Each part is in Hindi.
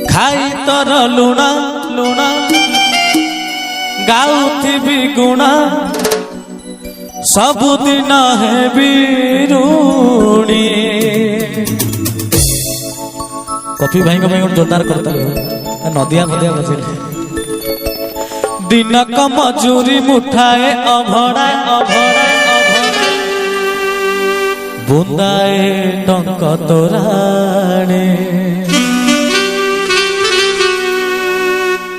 खाई तर लुणा लुणा गाउथिबी गुणा सबुदिन है बिरुणी। कॉफी भाई को जोरदार करता नदिया नदिया बजे दिन का मजूरी मुठाए अभड़ा अभड़ा बुंदाए टंक तोराणे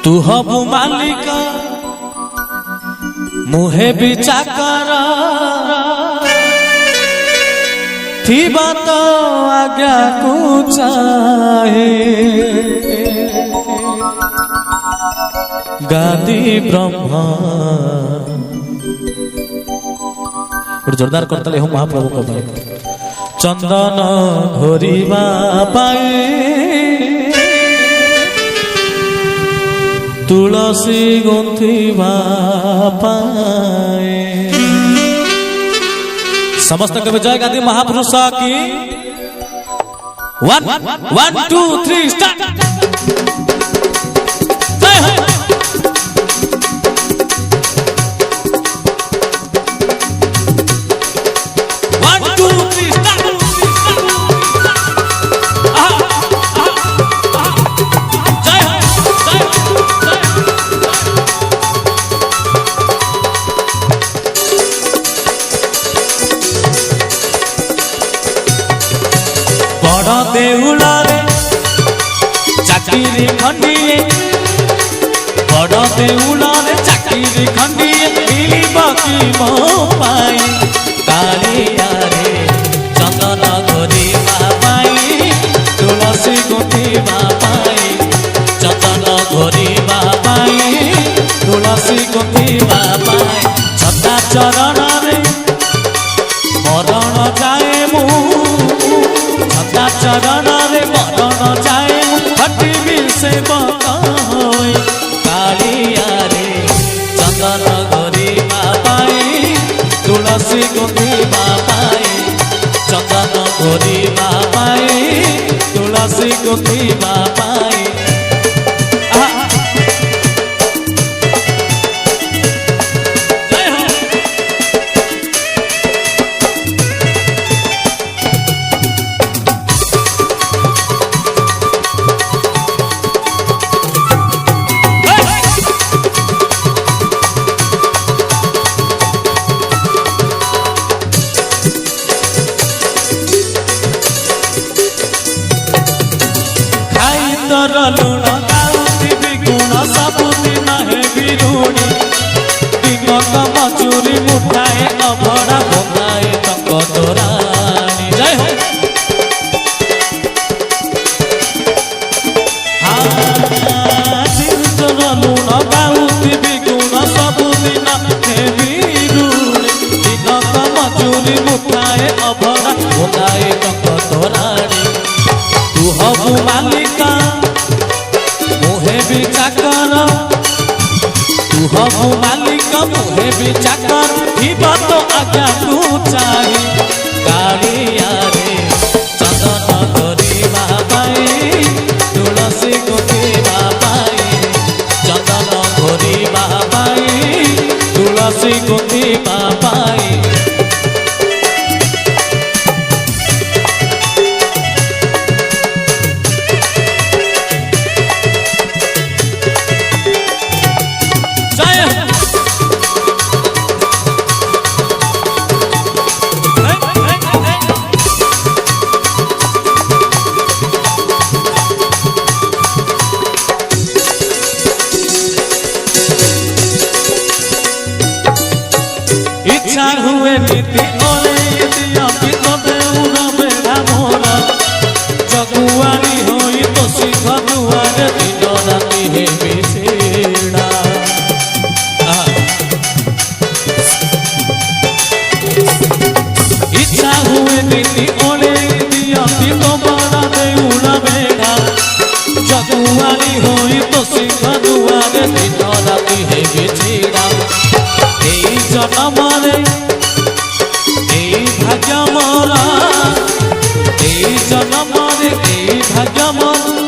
तू हबु मालिक मुहे भी चाकर थीबा तो आज्ञा को चाहे गादी ब्रह्मा। जोरदार करता हूँ महाप्रभु को भाई चंदन घोरीबा पाए तुलसी गुंथिबा पाए। समस्त कवि जय गादी महापुरुष की 1 1 2 3 स्टार्ट। देउला रे चाकिरी खंडिए बड़ देउला रे चाकिरी खंडिए मिली बाकी मो पाई कालिया रे चंदन घोरी बापाई तुलसी गुंथी बापाई चंदन घोरी बापाई तुलसी गुंथी बापाई छता चरण रे मरण जाए मु चरण रे मरण जाए हटबी से बकई कालिया रे चंदन घोरी बापाई तुलसी गुंथी बापाई चंदन घोरी बापाई तुलसी गुंथी बापाई। लुण गाउथिबी गुण सबुदिन है बिरुणी दिन का मजूरी मुठाए अभड़ा बुंदाए टंक तोराणी। जय हो लुण गाउथिबी गुण सबुदिन है बिरुणी दिन का मजूरी मुठाए अभड़ा बुंदाए टंक तोराणी तू हबु मालिका मुहे भी चाकर तू हबु मालिक मुहे भी चाकर थीबा तो आज्ञा तू चाहे कालिया रे चंदन घोरी बापाई तुलसी गुंथी बापाई चंदन घोरी बापाई तुलसी गुंथी बापाई। इच्छा हुए नीति ओले दिया बिनो देउरा बेड़ा मोरा जगुआनी होई तो सिख दुआरे दिन राति हे बिछेड़ा। इच्छा हुए नीति ओले दिया बिनो बड़ा देउरा बेड़ा जगुआनी होई तो सिख दुआरे दिन राति हे बिछेड़ा। जन्म रे भाग्य मोरा जन्म रे भाग्य मोरा